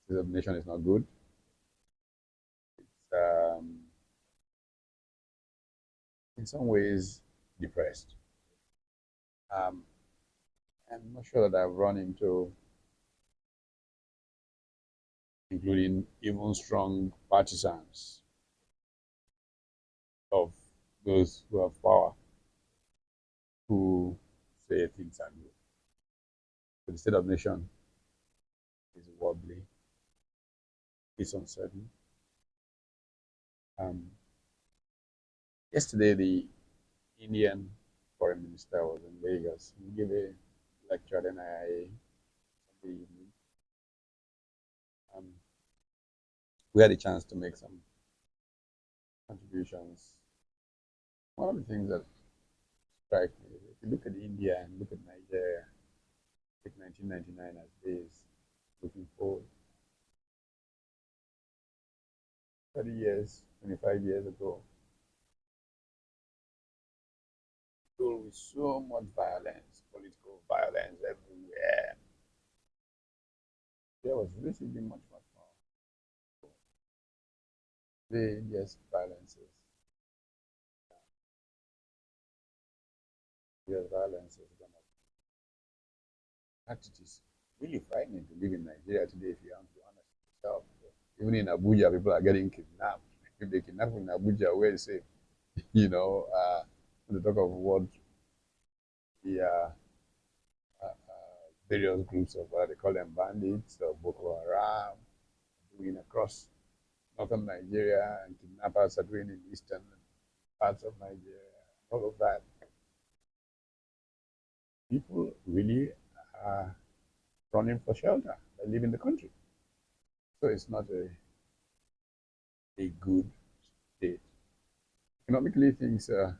This nation is not good. It's in some ways depressed. Um, I'm not sure that I've run into, including even strong partisans of those who have power, who say things are good. So the state of the nation is wobbly, it's uncertain. Um, Yesterday, the Indian foreign minister was in Vegas. He gave a lecture at NIA Sunday evening. Um, we had a chance to make some contributions. One of the things that strike me is if you look at India and look at Nigeria, take 1999 as days, looking forward, 30 years, 25 years ago, filled with so much violence, political violence everywhere. There was recently much, much more. The India's violences, India's violence has gone up. It is really frightening to live in Nigeria today if you want to be honest with yourself. Even in Abuja, people are getting kidnapped. If they kidnap in Abuja, where is safe? You know, to talk of what the various groups of what they call them bandits or Boko Haram doing across northern Nigeria and kidnappers are doing in eastern parts of Nigeria, all of that. People really are running for shelter. They live in the country. So it's not a good state. Economically, things are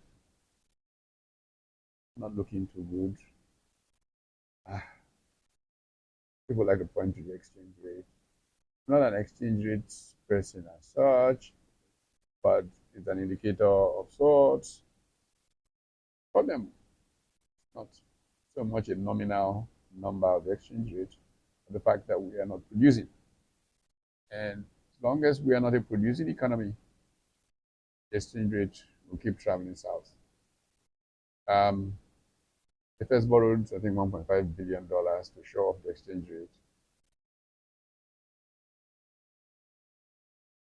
not looking too good. Ah, people like to point to the exchange rate. I'm not an exchange rate person as such, but it's an indicator of sorts. For them, not so much a nominal number of the exchange rate, but the fact that we are not producing. And as long as we are not a producing economy, the exchange rate will keep traveling south. Um, they first borrowed, I think, $1.5 billion to show off the exchange rate.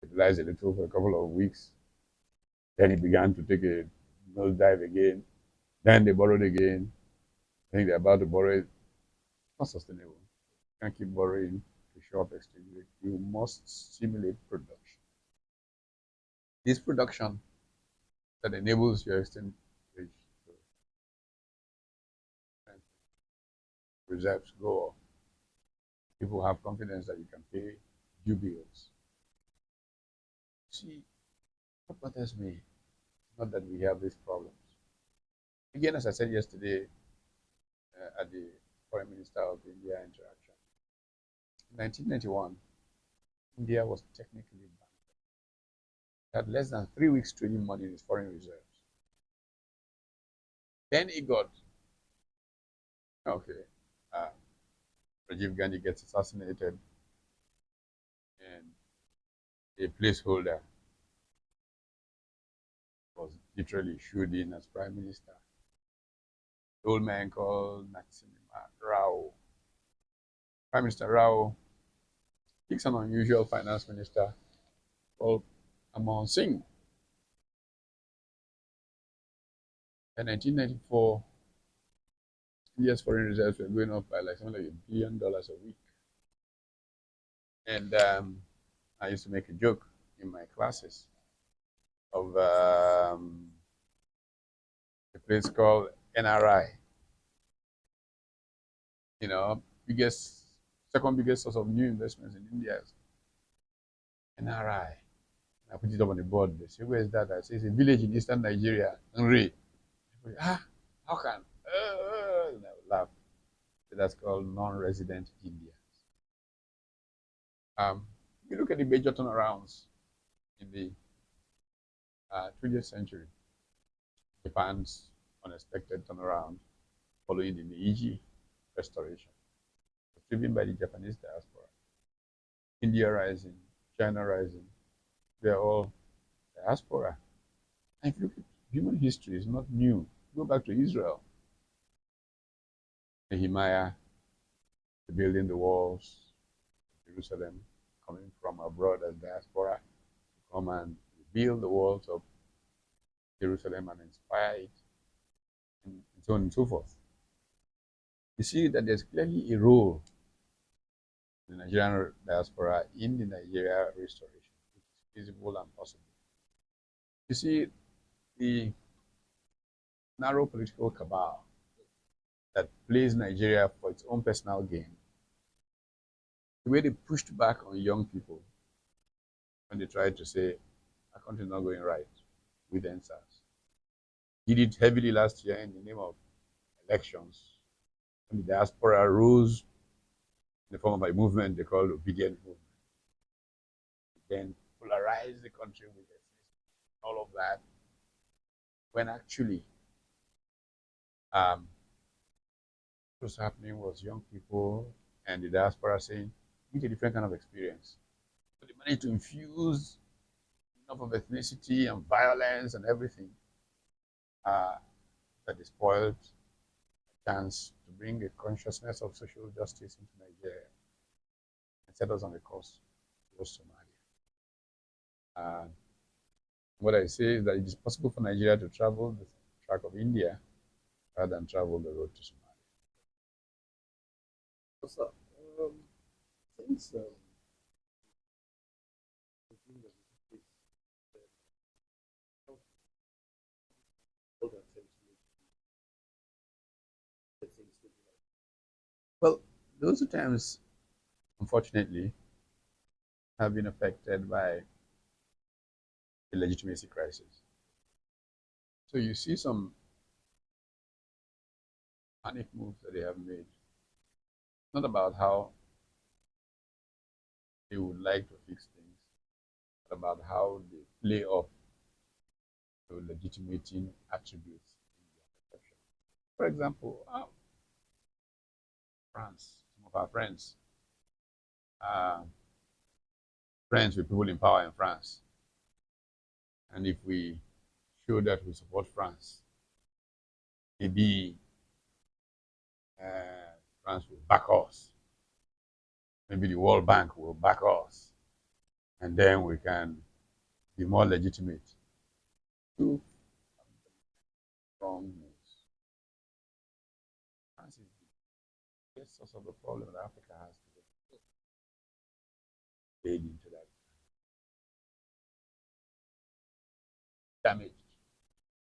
Stabilized a little for a couple of weeks. Then it began to take a nosedive again. Then they borrowed again. I think they're about to borrow it. Not sustainable. You can't keep borrowing to show off exchange rate. You must stimulate production. This production that enables your exchange rate to reserves go up. People have confidence that you can pay due bills. See, what bothers me, not that we have these problems. Again, as I said yesterday at the Foreign Minister of India interaction, in 1991, India was technically bankrupt. It had less than 3 weeks trading money in its foreign reserves. Then it got, okay, uh, Rajiv Gandhi gets assassinated, and a placeholder was literally shooed in as prime minister. The old man called Narasimha Rao. Prime Minister Rao picks an unusual finance minister called Aman Singh. In 1994, India's foreign reserves were going up by like something like $1 billion a week. And I used to make a joke in my classes of a place called NRI. You know, second biggest source of new investments in India is NRI. I put it up on the board. They say, where is that? I say, it's a village in eastern Nigeria. Nri. How can? And I laugh. So that's called non-resident India. You look at the major turnarounds in the 20th century. Japan's unexpected turnaround following the Meiji Restoration, driven by the Japanese diaspora. India rising, China rising, they're all diaspora. And if you look at human history, it's not new. Go back to Israel, Nehemiah, building the walls of Jerusalem, coming from abroad as diaspora, to come and build the walls of Jerusalem and inspire it, and so on and so forth. You see that there's clearly a role in the Nigerian diaspora in the Nigeria restoration, which is feasible and possible. You see, the narrow political cabal that plays Nigeria for its own personal gain, the way they pushed back on young people when they tried to say, our country is not going right with NSAS. Did it heavily last year in the name of elections. When the diaspora rose in the form of a movement they called obedient movement. Then polarized the country with all of that. When actually what was happening was young people and the diaspora saying, we need a different kind of experience. So they managed to infuse enough of ethnicity and violence and everything that they spoiled a chance to bring a consciousness of social justice into Nigeria and set us on a course towards Somalia. What I say is that it is possible for Nigeria to travel the track of India rather than travel the road to Somalia. So, since well, those times, unfortunately, have been affected by the legitimacy crisis. So you see some panic moves that they have made. Not about how they would like to fix things, but about how they play up to legitimating attributes in their perception. For example, France, some of our friends, uh, friends with people in power in France. And if we show that we support France, maybe France will back us. Maybe the World Bank will back us. And then we can be more legitimate. Two strong moves. France is the biggest source of the problem that Africa has today. Played into that. Damaged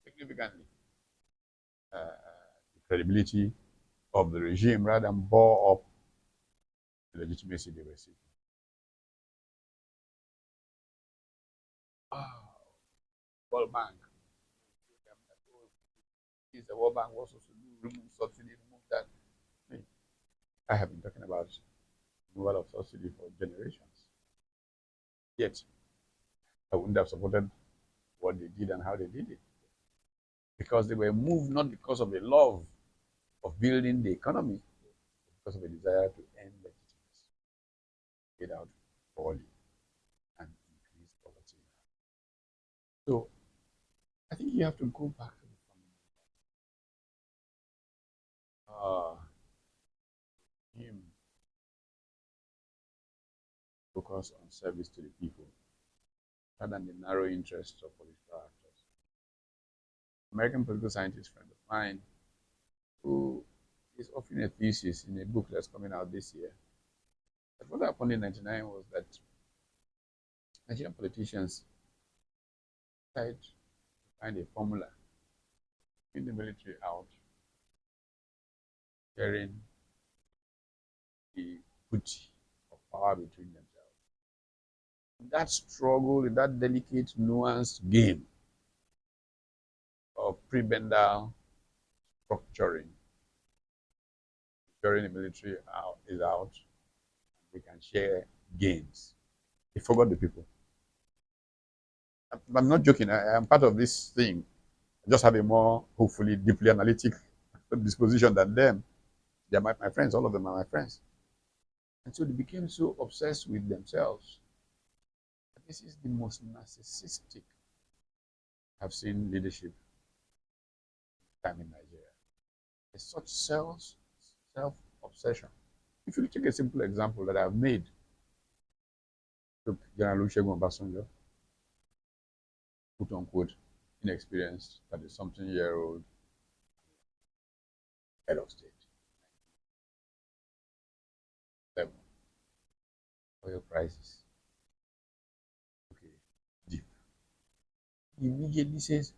significantly the credibility of the regime rather than bore up the legitimacy they were seeking. World Bank. The World Bank was also remove subsidy, remove that. I have been talking about removal of subsidy for generations. Yet, I wouldn't have supported what they did and how they did it. Because they were moved not because of a love of building the economy, but because of a desire to end legitimacy, get out poorly, and increase poverty. So, I think you have to go back to the fundamentals. Him focus on service to the people rather than the narrow interests of political actors. American political scientist friend of mine who is offering a thesis in a book that's coming out this year. But what happened in '99 was that Nigerian politicians tried to find a formula in the military out, sharing the booty of power between themselves. That struggle, in that delicate, nuanced game of prebendal structuring, during the military is out, we can share gains. They forgot the people. I'm not joking. I'm part of this thing. I just have a more, hopefully, deeply analytic disposition than them. They're my friends. All of them are my friends. And so they became so obsessed with themselves. This is the most narcissistic I've seen leadership time in Nigeria. There's such self obsession. If you take a simple example that I've made, look, General Olusegun Obasanjo, quote unquote, inexperienced, 30 something year old head of state, level, oil prices, okay, deep. He immediately says,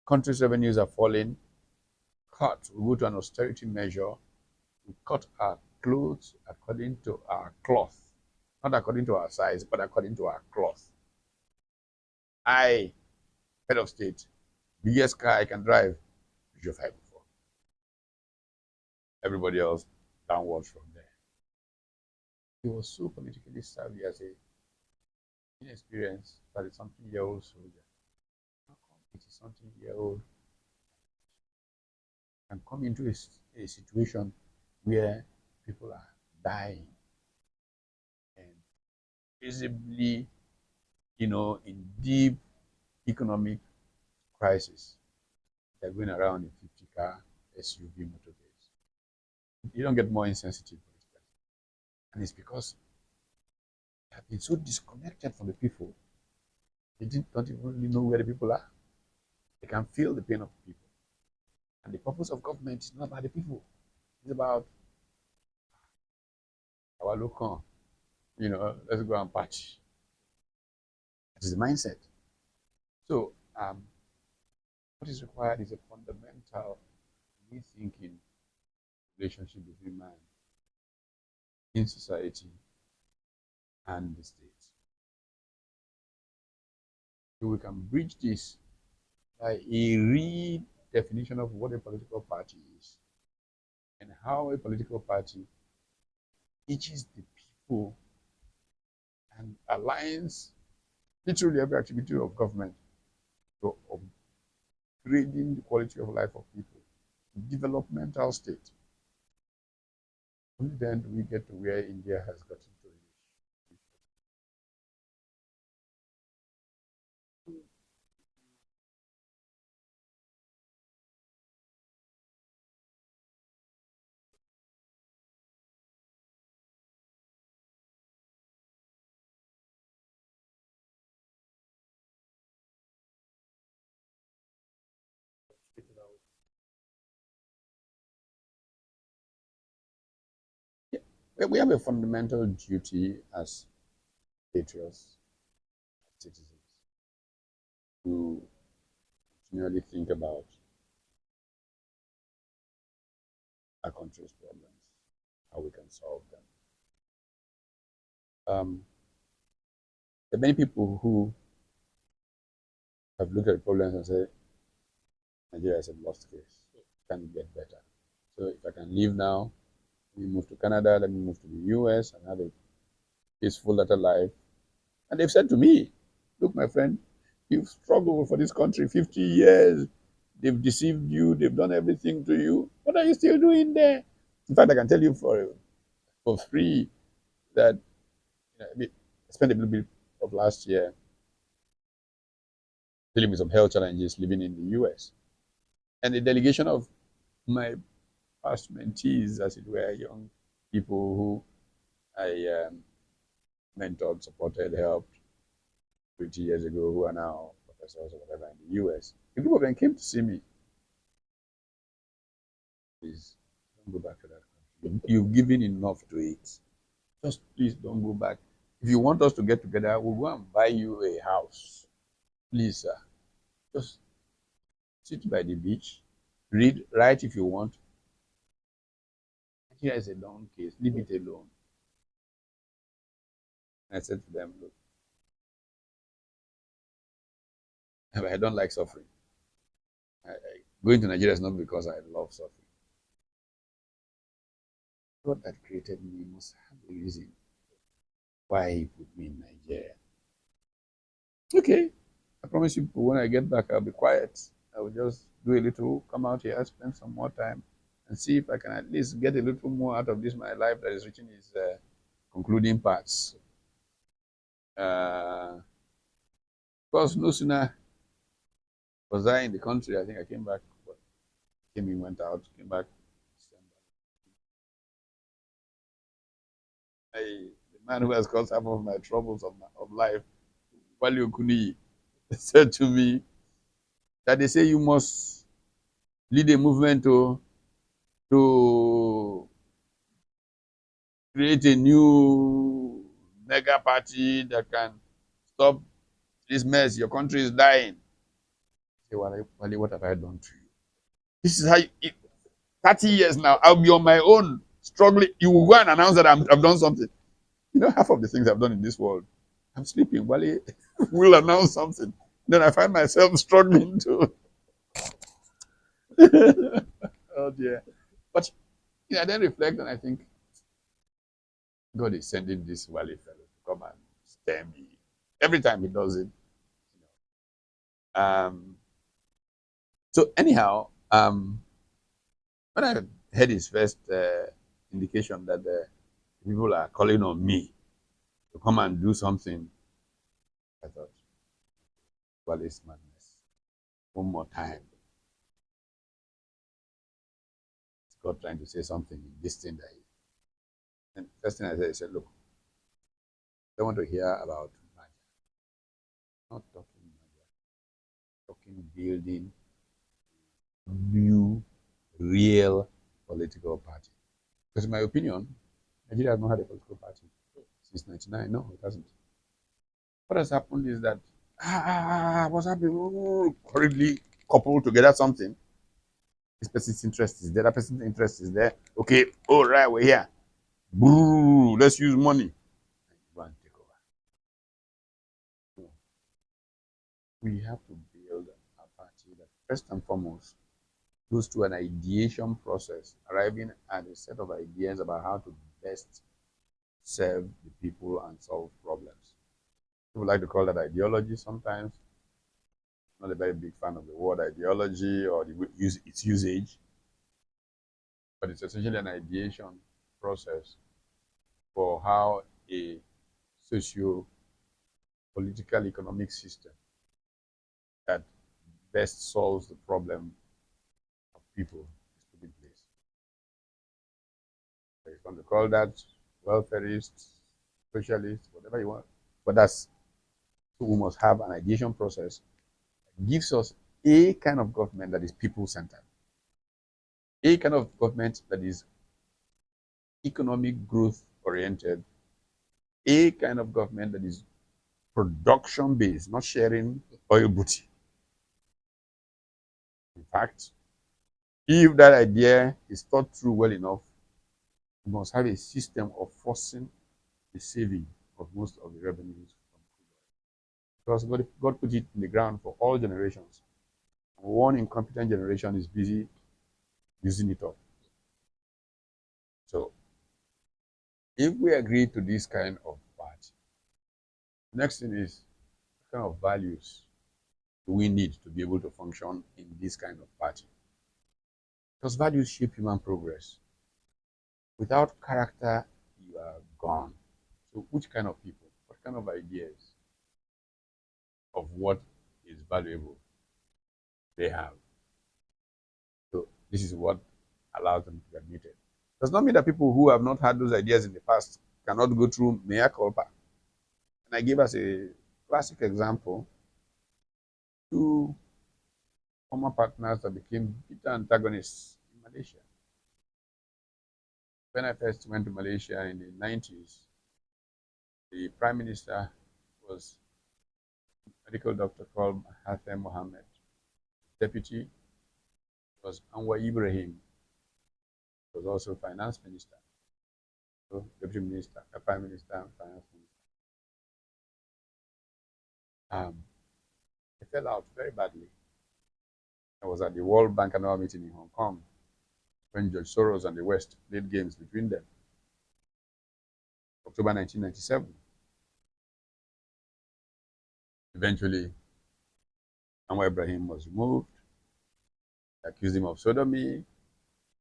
country's revenues are falling, cut, we go to an austerity measure, we cut our clothes according to our cloth, not according to our size, but according to our cloth. I, head of state, biggest car I can drive, Peugeot 504. Everybody else downwards from there. He was so politically savvy as a inexperienced, 30 something year old soldier. How come 80 something year old can come into a situation where people are dying and visibly, in deep economic crisis? They're going around in 50-car SUV motorcades. You don't get more insensitive for this person. And it's because they have been so disconnected from the people. They don't even really know where the people are. They can feel the pain of the people. And the purpose of government is not about the people. It's about our local, let's go and patch. That is the mindset. So, what is required is a fundamental rethinking relationship between man in society and the state. So we can bridge this by a redefinition of what a political party is and how a political party teaches the people and aligns literally every activity of government to upgrading the quality of life of people. Developmental state. Only then do we get to where India has gotten to. Yeah. We have a fundamental duty as patriots, citizens, to continually think about our country's problems, how we can solve them. There are many people who have looked at the problems and say, Nigeria is a lost case. Can it get better? So if I can leave now, let me move to Canada, let me move to the US and have a peaceful little life. And they've said to me, look, my friend, you've struggled for this country 50 years. They've deceived you. They've done everything to you. What are you still doing there? In fact, I can tell you for free that I spent a little bit of last year dealing with some health challenges living in the US. And a delegation of my past mentees, as it were, young people who I mentored, supported, helped 20 years ago, who are now professors or whatever in the US. A group of them came to see me. Please don't go back to that country. You've given enough to it. Just please don't go back. If you want us to get together, we'll go and buy you a house. Please, sir. Just sit by the beach, read, write if you want. Here is a long case. Leave it alone. And I said to them, look, I don't like suffering. Going to Nigeria is not because I love suffering. God that created me must have a reason why He put me in Nigeria. Okay, I promise you, when I get back, I'll be quiet. I will just do a little, come out here, spend some more time, and see if I can at least get a little more out of this my life that is reaching its concluding parts. Of course, no sooner was I in the country, I think I came back, came in, went out, came back December. The man who has caused half of my troubles of life, Wale Okuni, said to me that they say you must lead a movement to create a new mega party that can stop this mess. Your country is dying. I say, Wale, what have I done to you? This is how you, 30 years now, I'll be on my own, struggling. You will go and announce that I've done something. You know, half of the things I've done in this world, I'm sleeping. Wale will announce something. Then I find myself struggling to. Oh dear. But I then reflect and I think God is sending this Wale fellow to come and scare me. Every time he does it. Um, so anyhow, when I heard his first indication that the people are calling on me to come and do something, I thought, Wale's madness. One more time. It's God trying to say something in this thing that he. And first thing I said, look, I don't want to hear about magic. Not talking magic. Talking building new, real political party. Because in my opinion, Nigeria has not had a political party since 1999. No, it hasn't. What has happened is that what's happening? Hurriedly coupled together something. This person's interest is there. That person's interest is there. Okay, all right, we're here. Boo, let's use money. Go and take over. No, we have to build a party that first and foremost goes through an ideation process, arriving at a set of ideas about how to best serve the people and solve problems. People like to call that ideology sometimes. I'm not a very big fan of the word ideology or its usage, but it's essentially an ideation process for how a socio political economic system that best solves the problem of people is put in place. So if you want to call that welfarist, socialist, whatever you want, but that's so we must have an ideation process that gives us a kind of government that is people centered, a kind of government that is economic growth oriented, a kind of government that is production based, not sharing oil booty. In fact, if that idea is thought through well enough, we must have a system of forcing the saving of most of the revenues from crude oil. Because God put it in the ground for all generations. One incompetent generation is busy using it up. So if we agree to this kind of party, the next thing is what kind of values do we need to be able to function in this kind of party? Because values shape human progress. Without character, you are gone. So which kind of people, what kind of ideas of what is valuable they have? So this is what allows them to be admitted. Does not mean that people who have not had those ideas in the past cannot go through mea culpa. And I give us a classic example. Two former partners that became bitter antagonists in Malaysia. When I first went to Malaysia in the 90s, the prime minister was a medical doctor called Mahathir Mohamad. Deputy was Anwar Ibrahim, who was also finance minister. So deputy minister, prime minister, and finance minister. They fell out very badly. I was at the World Bank annual meeting in Hong Kong when George Soros and the West played games between them. October 1997. Eventually, Anwar Ibrahim was removed. They accused him of sodomy.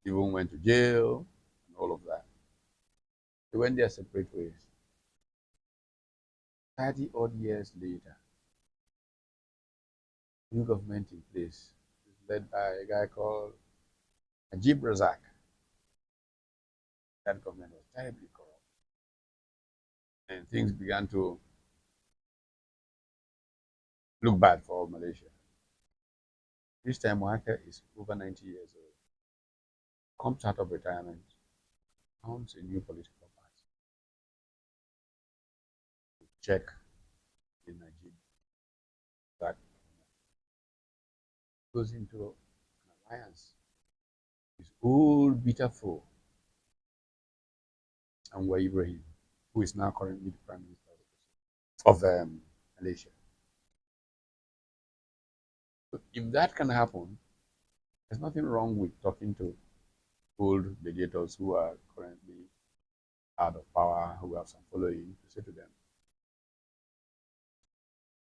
even went to jail and all of that. They went their separate ways. 30 odd years later, new government in place, led by a guy called Najib Razak. That government was terribly corrupt. And things began to look bad for Malaysia. This time, Mohamed is over 90 years old, comes out of retirement, founds a new political party. Check the Najib that goes into an alliance. His old bitter foe, Anwar Ibrahim, who is now currently the Prime Minister of Malaysia. So if that can happen, there's nothing wrong with talking to old gladiators who are currently out of power, who have some following, to say to them,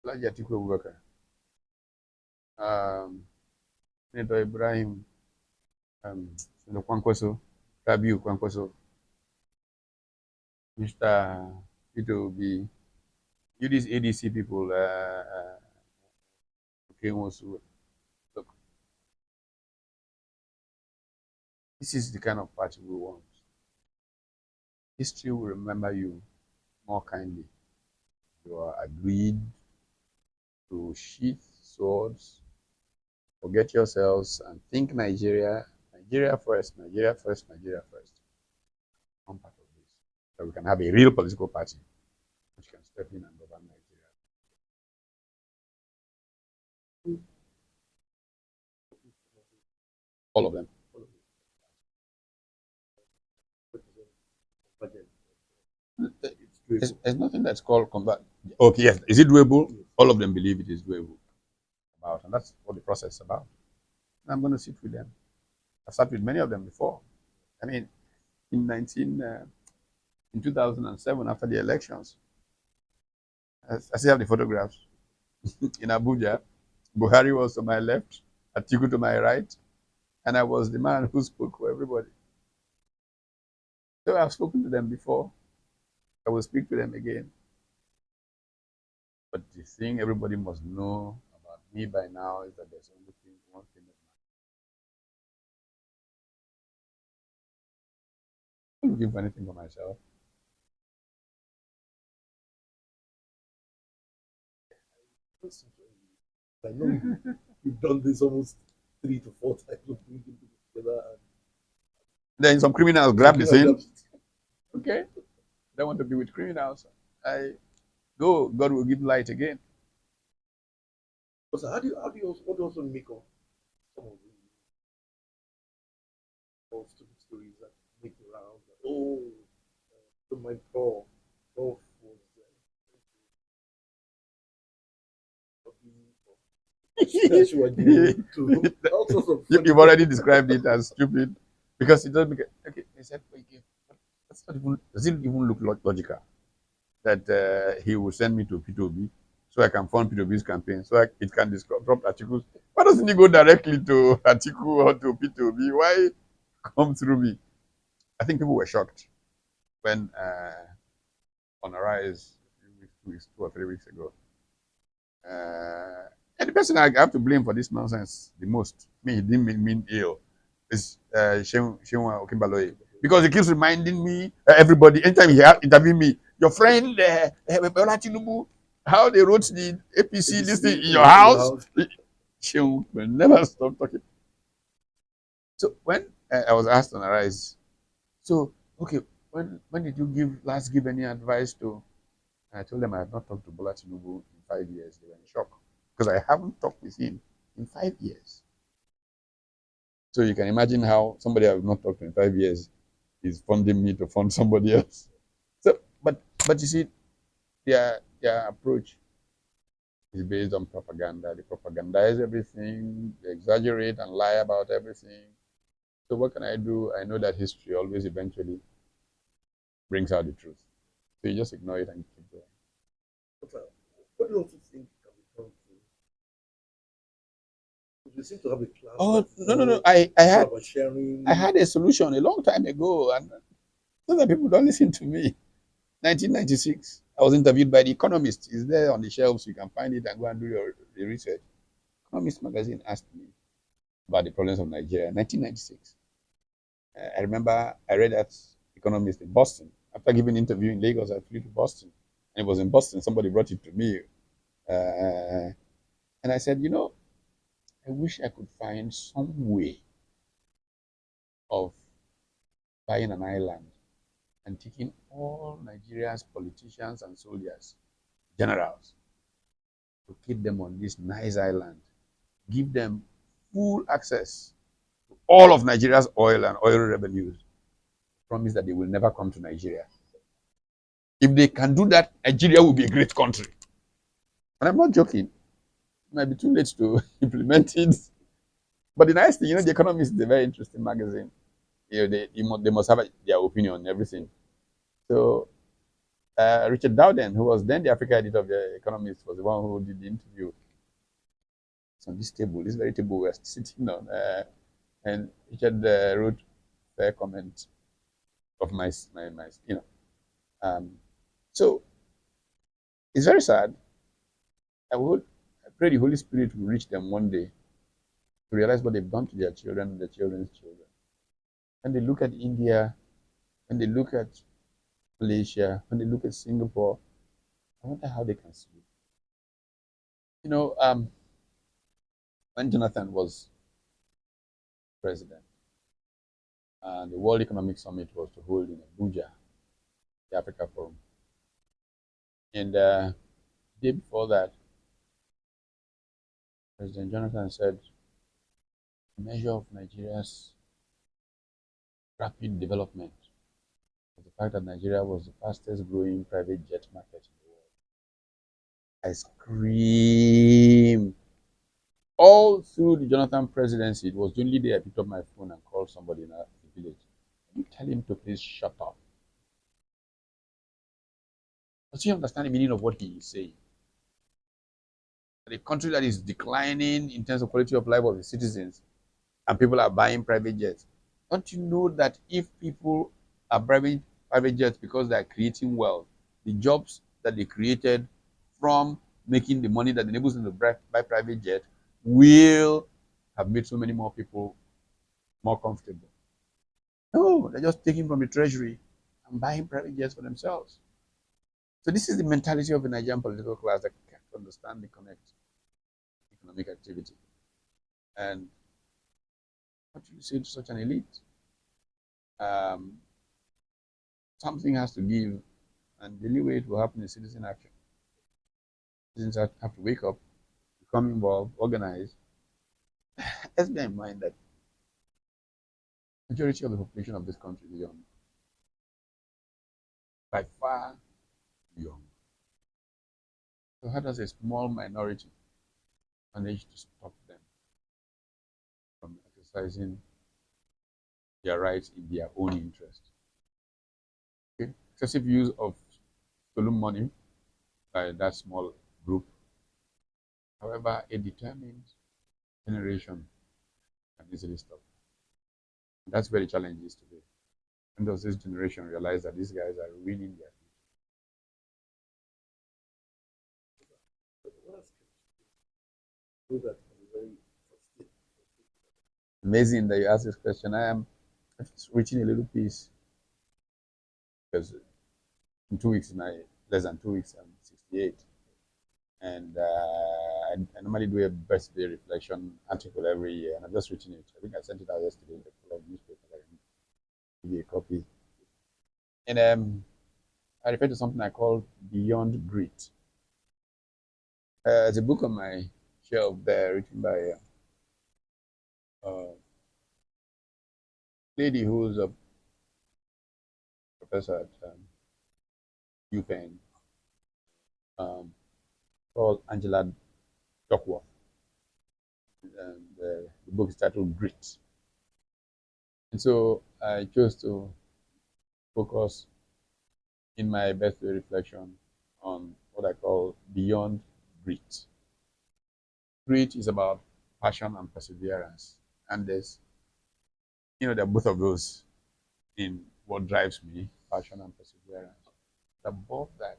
Laji Atiku Abubakar, Senator Ibrahim, Senator Kwankwaso, Rabiu Kwankwaso, Mr. Utomi, you these ADC people, okay, look, this is the kind of party we want. History will remember you more kindly. You are agreed to sheath swords, forget yourselves, and think Nigeria, Nigeria first, Nigeria first, Nigeria first. One part of this. So we can have a real political party which can step in and govern Nigeria. All of them. There's nothing that's called combat. Okay, yes. Is it doable? All of them believe it is doable. And that's what the process is about. And I'm going to sit with them. I've sat with many of them before. I mean, in 2007, after the elections, I still have the photographs in Abuja. Buhari was to my left, Atiku to my right, and I was the man who spoke for everybody. So I've spoken to them before. I will speak to them again. But the thing everybody must know about me by now is that there's only one thing that matters. I'm not looking for anything for myself. I know you've done this almost 3 to 4 times of bringing people together. Then some criminals grab the scene. Okay. I don't want to be with criminals. I go, God will give light again. So how do you also make of some of the stupid stories that make the rounds? That, oh, so my Prof was You've already described it as stupid because it doesn't make okay. They said, that's not even, does it even look logical that he will send me to P2B so I can fund P2B's campaign so it can disrupt articles? Why doesn't he go directly to Atiku or to P2B? Why come through me? I think people were shocked when on Arise 2 or 3 weeks ago. And the person I have to blame for this nonsense the most, me, he didn't mean ill, is Shenwa Okimbaloye. Because he keeps reminding me, everybody, anytime he interview me, your friend, Bola Tinubu, how they wrote the APC listing in your house. Shenwa will never stop talking. So when I was asked on Arise, so, okay, when did you last give any advice to? And I told them I have not talked to Bola Tinubu in 5 years. They were in shock because I haven't talked with him in 5 years. So you can imagine how somebody I have not talked to in 5 years is funding me to fund somebody else. So, but you see, their approach is based on propaganda. They propagandize everything, they exaggerate and lie about everything. So what can I do? I know that history always eventually brings out the truth. So you just ignore it and keep going. What do you also think can be done to they seem to have a class Oh that is no no no! more it's all about I sharing. had a solution a long time ago, and other people don't listen to me. 1996, I was interviewed by The Economist. It's there on the shelves. You can find it and go and do your research. Economist magazine asked me about the problems of Nigeria. 1996. I remember I read that Economist in Boston. After giving an interview in Lagos, I flew to Boston. And it was in Boston. Somebody brought it to me. And I said, I wish I could find some way of buying an island and taking all Nigeria's politicians and soldiers, generals, to keep them on this nice island, give them full access to all of Nigeria's oil and oil revenues, promise that they will never come to Nigeria. If they can do that, Nigeria will be a great country. And I'm not joking. It might be too late to implement it. But the nice thing, The Economist is a very interesting magazine. They must have their opinion on everything. So Richard Dowden, who was then the Africa editor of The Economist, was the one who did the interview. It's on this table, this very table we're sitting on. And Richard wrote a fair comment of my. Um, so it's very sad. I pray the Holy Spirit will reach them one day to realize what they've done to their children and their children's children. When they look at India, when they look at Malaysia, when they look at Singapore, I wonder how they can sleep. You know, um, when Jonathan was president, and the World Economic Summit was to hold in Abuja, the Africa Forum, and the day before that, President Jonathan said, "A measure of Nigeria's rapid development was the fact that Nigeria was the fastest growing private jet market in the world." I screamed. All through the Jonathan presidency, it was the only day I picked up my phone and called somebody in the village. Can you tell him to please shut up? Does he understand the meaning of what he is saying? A country that is declining in terms of quality of life of its citizens, and people are buying private jets. Don't you know that if people are buying private jets because they are creating wealth, the jobs that they created from making the money that enables them to buy private jet will have made so many more people more comfortable? No, they're just taking from the treasury and buying private jets for themselves. So this is the mentality of the Nigerian political class that can't understand the connect economic activity. And what do you say to such an elite? Um, Something has to give, and the only way it will happen is citizen action. Citizens have to wake up, become involved, organize. Let's bear in mind that the majority of the population of this country is young, by far young. So how does a small minority manage to stop them from exercising their rights in their own interest? Okay? Excessive use of stolen money by that small group. However, a determined generation can easily stop. And that's where the challenge is today. When does this generation realize that these guys are ruining their What else can you do that can be very frustrating? Amazing that you asked this question. I am just reaching a little piece because in 2 weeks, less than 2 weeks, I'm 68. And I normally do a birthday reflection article every year, and I'm just reaching it. I think I sent it out yesterday in the full of newspaper. I can give you a copy. And I refer to something I call Beyond Grit. It's a book on my shelf there, written by a lady who's a professor at UPenn, um, called Angela Duckworth. And the book is titled Grit. And so I chose to focus in my birthday reflection on what I call Beyond Grit. Grit is about passion and perseverance. And there are both of those in what drives me, passion and perseverance. Above that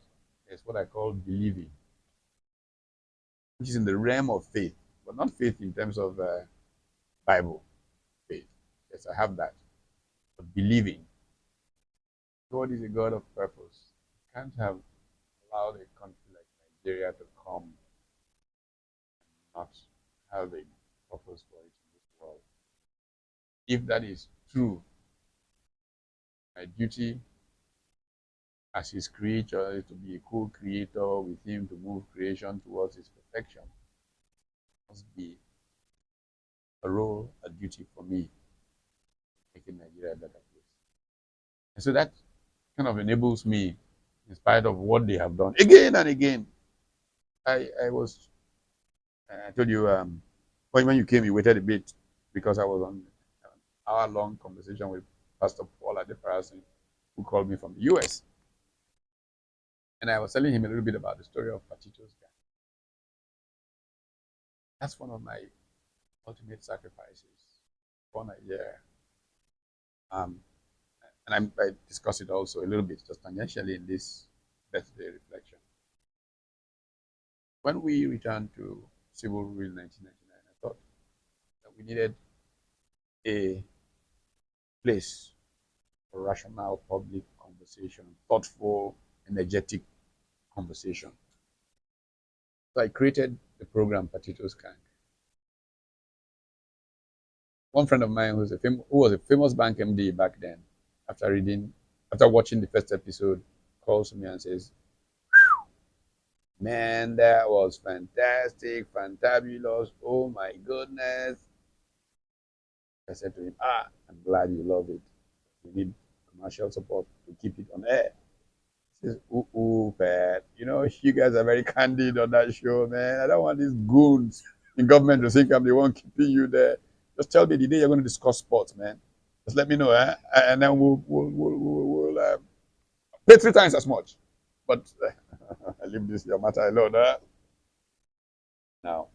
is what I call believing, which is in the realm of faith, but not faith in terms of Bible faith. Yes, I have that. But believing. God is a God of purpose. You can't have allowed a country like Nigeria to come and not have a purpose for it in this world. If that is true, my duty as his creature is to be a co-creator with him to move creation towards its perfection. It must be a role, a duty for me, making Nigeria a better place. And so that kind of enables me, in spite of what they have done again and again. I told you, when you came, you waited a bit because I was on an hour-long conversation with Pastor Paul Adeparasi, who called me from the US. And I was telling him a little bit about the story of Patito's gang. That's one of my ultimate sacrifices for Nigeria. And I discuss it also a little bit, just tangentially in this birthday reflection. When we returned to civil rule in 1999, I thought that we needed a place for rational public conversation, thoughtful, energetic conversation. So I created the program Patito's Gang. One friend of mine who was a famous bank MD back then, after watching the first episode, calls me and says, "Man, that was fantastic, fantabulous. Oh my goodness." I said to him, "I'm glad you love it. We need commercial support to keep it on air." He says, Pat, you guys are very candid on that show, man. I don't want these goons in government to think I'm the one keeping you there. Just tell me the day you're going to discuss sports, man. Just let me know, and then we'll pay 3 times as much. But I leave this your matter alone. Now,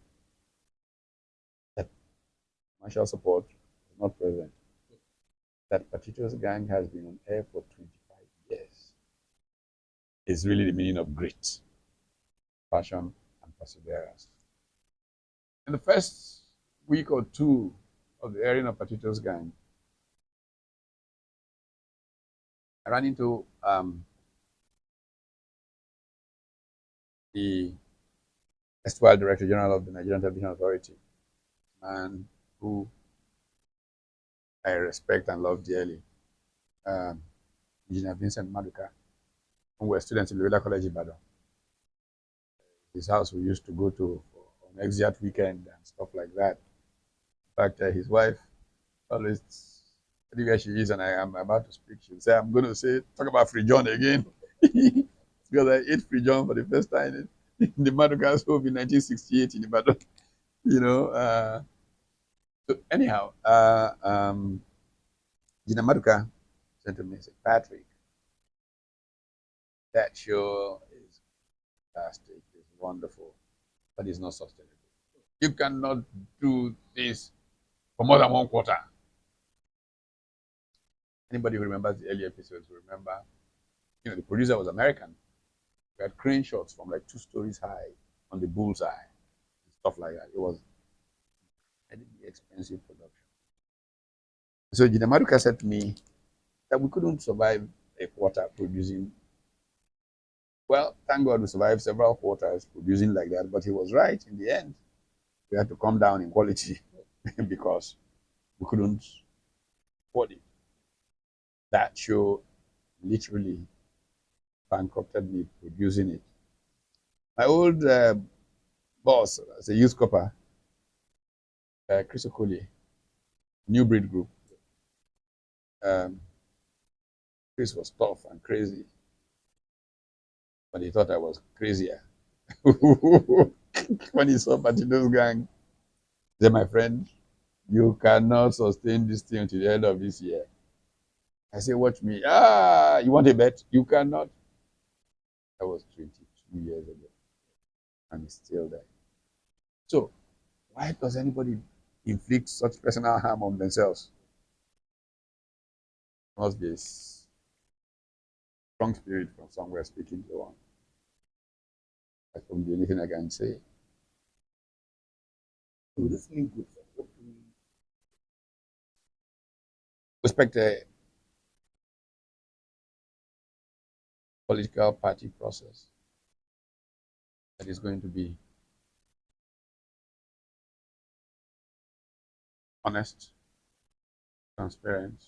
that commercial support is not present. That particular gang has been on air for 25 years. Is really the meaning of grit, passion, and perseverance. In the first week or two of the airing of Patito's Gang, I ran into the erstwhile Director General of the Nigerian Television Authority, man who I respect and love dearly, Engineer Vincent Maduka, who were students in Loyola College Ibadan. His house we used to go to on exit weekend and stuff like that. In fact, his wife always, anywhere she is and I am about to speak, she'll say, "I'm going to talk about Free John again." Because I ate Free John for the first time in the Maduka's home in 1968 in Ibadan. So anyhow, Gina Maduka said to me, said, "Patrick, that show is fantastic, it's wonderful, but it's not sustainable. You cannot do this for more than one quarter." Anybody who remembers the early episodes will remember, the producer was American. We had crane shots from like 2 stories high on the bullseye and stuff like that. It was an expensive production. So Gina Maduka said to me that we couldn't survive a quarter producing. Well, thank God we survived several quarters producing like that, but he was right in the end. We had to come down in quality because we couldn't afford it. That show literally bankrupted me producing it. My old boss as a youth copper, Chris Okoli, New Breed Group. Chris was tough and crazy, but he thought I was crazier. When he saw Patito's Gang, he said, "My friend, you cannot sustain this thing until the end of this year." I said, "Watch me." You want a bet? You cannot. That was 22 years ago, and it's still there. So Why does anybody inflict such personal harm on themselves? There must be a strong spirit from somewhere speaking to one. That won't be anything I can say. So this means good. What do we Respect the political party process that is going to be honest, transparent,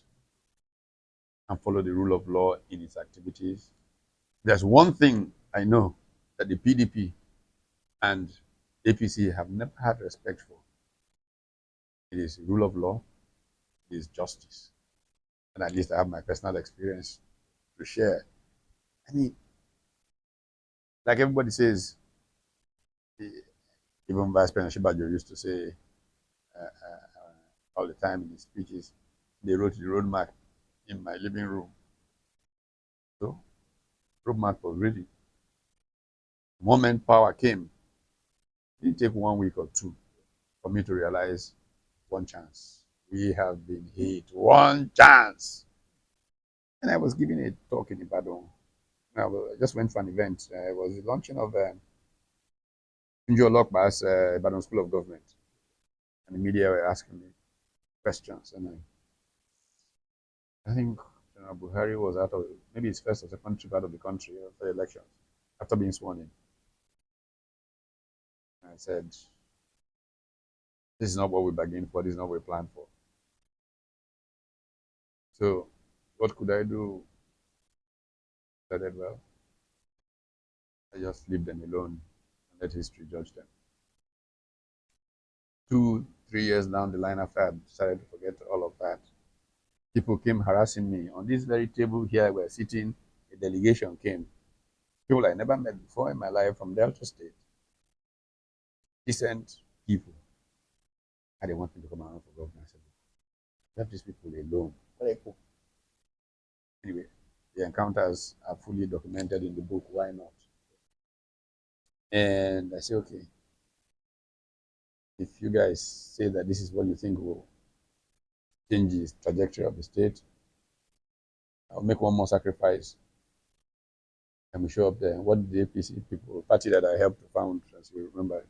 and follow the rule of law in its activities. There's one thing I know that the PDP and APC have never had respect for. It is rule of law, it is justice. And at least I have my personal experience to share. I mean, like everybody says, even Vice President Shibajo used to say all the time in his speeches, they wrote the roadmap in my living room. So, roadmap was ready. The moment power came, it didn't take 1 week or two for me to realize one chance. We have been hit. One chance. And I was giving a talk in Ibadan. I just went for an event. It was the launching of Njo Olokpa's Ibadan School of Government. And the media were asking me questions. And I think General Buhari was out of, maybe his first or second trip out of the country after the elections, after being sworn in. And I said, this is not what we bargained for, this is not what we planned for. So, what could I do? I said, well, I just leave them alone and let history judge them. 2, 3 years down the line after I decided to forget all of that, people came harassing me. On this very table here, we're sitting, a delegation came. People I never met before in my life from Delta State. Decent people. I didn't want me to come around for government. I said, let these people alone. Anyway, the encounters are fully documented in the book. Why not? And I say, okay, if you guys say that this is what you think will change the trajectory of the state, I'll make one more sacrifice. And we show up there. What did the APC people, party that I helped to found, as you remember,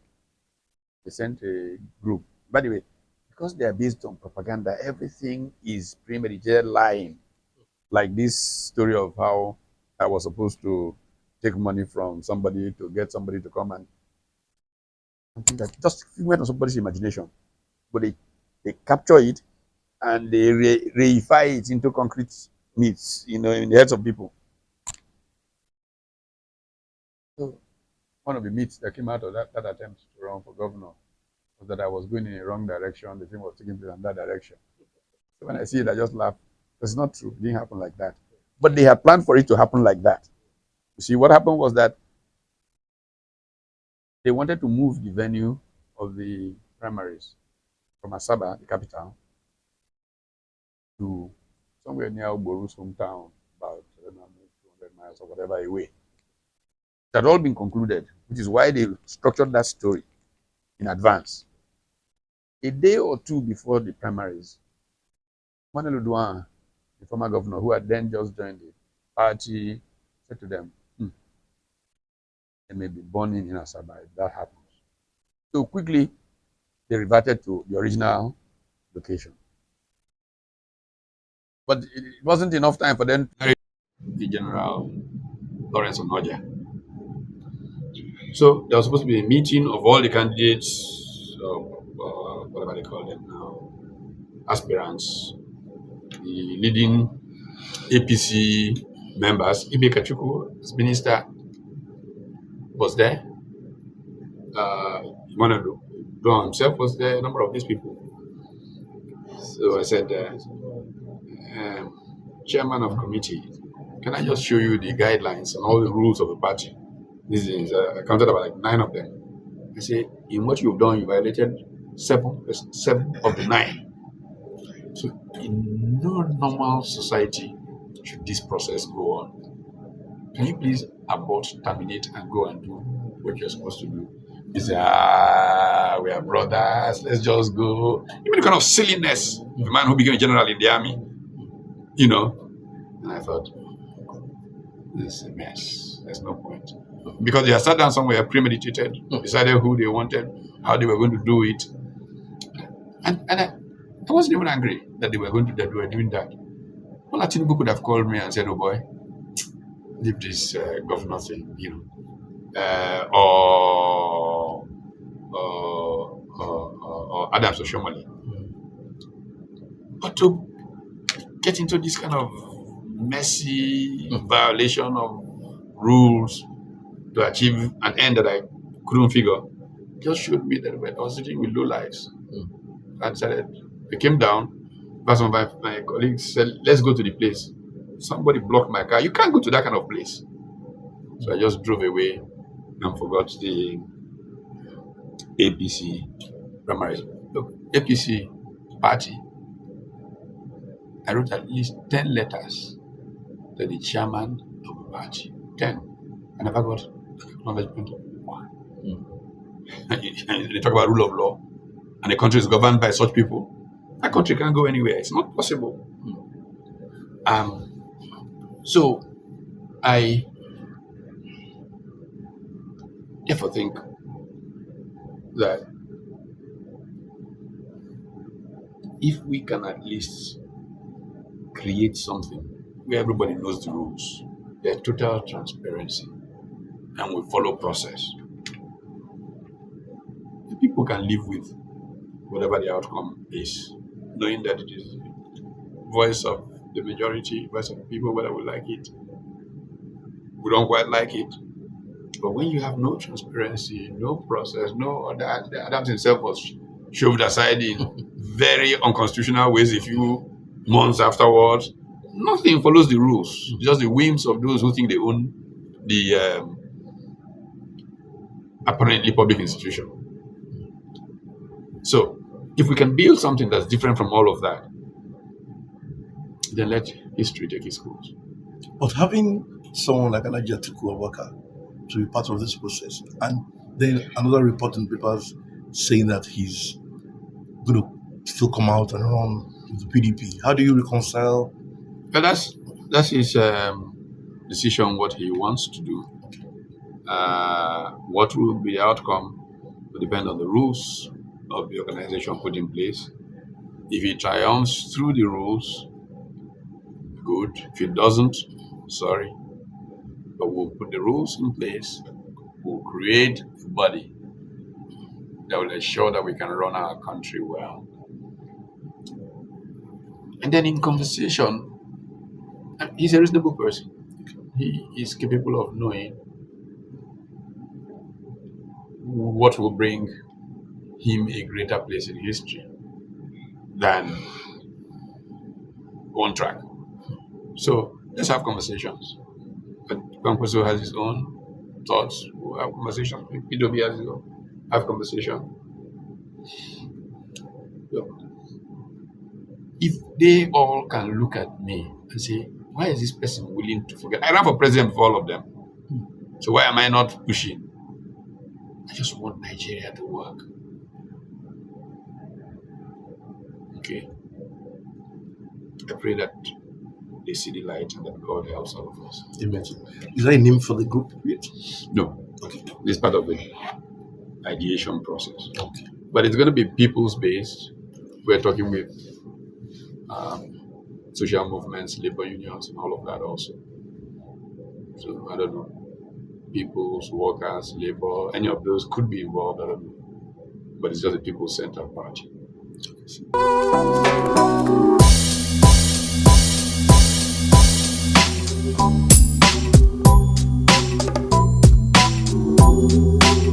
they sent a group. By the way, because they are based on propaganda, everything is premeditated lying. Like this story of how I was supposed to take money from somebody to get somebody to come and something that just went on somebody's imagination. But they capture it and they reify it into concrete meats, in the heads of people. So one of the myths that came out of that attempt to run for governor was that I was going in the wrong direction. The thing was taking place in that direction. So when I see it, I just laugh. It's not true. It didn't happen like that. But they had planned for it to happen like that. You see, what happened was that they wanted to move the venue of the primaries from Asaba, the capital, to somewhere near Oboru's hometown, about 200 miles or whatever away. It had all been concluded, which is why they structured that story in advance. A day or two before the primaries, Manuel Udouan, the former governor, who had then just joined the party, said to them, they may be burning in Asaba if that happens. So quickly, they reverted to the original location. But it wasn't enough time for them to the General Lawrence Onoja. So there was supposed to be a meeting of all the candidates, whatever they call them now, aspirants, the leading APC members. Ibe Kachuku, as minister, was there. Emmanuel Don himself was there. A number of these people. So I said, chairman of committee, can I just show you the guidelines and all the rules of the party? This is I counted about like 9 of them. I say, in what you've done, you violated seven of the 9. So in no normal society should this process go on. Can you please abort, terminate, and go and do what you're supposed to do? He said, we are brought brothers, let's just go. Even the kind of silliness, the man who became a general in the army, you know. And I thought, this is a mess. There's no point. Because they had sat down somewhere premeditated, decided who they wanted, how they were going to do it. And I wasn't even angry that they were doing that. Well, Tinubu could have called me and said, "Oh boy, leave this governor thing, or Adams Oshomole." But to get into this kind of messy violation of rules to achieve an end that I couldn't figure, just showed me that I was sitting with low lives. And I came down. But some of my colleagues said, "Let's go to the place." Somebody blocked my car. You can't go to that kind of place. So I just drove away and forgot the APC primary. Look, APC party, I wrote at least 10 letters to the chairman of the party. 10. I never got acknowledgement of one. They talk about rule of law, and the country is governed by such people. That country can't go anywhere. It's not possible. So I therefore think that if we can at least create something where everybody knows the rules, there's total transparency, and we follow process, the people can live with whatever the outcome is, knowing that it is voice of the majority, voice of the people, whether we like it. We don't quite like it. But when you have no transparency, no process, no other, Adams himself was shoved aside in very unconstitutional ways a few months afterwards. Nothing follows the rules. Just the whims of those who think they own the apparently public institution. So if we can build something that's different from all of that, then let history take its course. But having someone like Alhaji Atiku Abubakar to be part of this process, and then another report in the papers saying that he's going to still come out and run with the PDP, how do you reconcile? But that's his decision, what he wants to do. What will be the outcome will depend on the rules of the organization put in place. If he triumphs through the rules, good. If it doesn't, sorry. But we'll put the rules in place. We'll create a body that will ensure that we can run our country well. And then in conversation, he's a reasonable person. He is capable of knowing what will bring him a greater place in history than one track. So let's have conversations. But Kwankwaso has his own thoughts. We'll have conversations. Utomi has his own. Have conversation. Look, if they all can look at me and say, why is this person willing to forget? I ran for president for all of them. So why am I not pushing? I just want Nigeria to work. Okay. I pray that they see the light and that God helps all of us. Amen. Is there a name for the group yet? No. Okay. This is part of the ideation process. Okay. But it's going to be people's based. We're talking with social movements, labor unions, and all of that also. So I don't know. People's, workers, labor, any of those could be involved. I don't know. But it's just a people-centered party.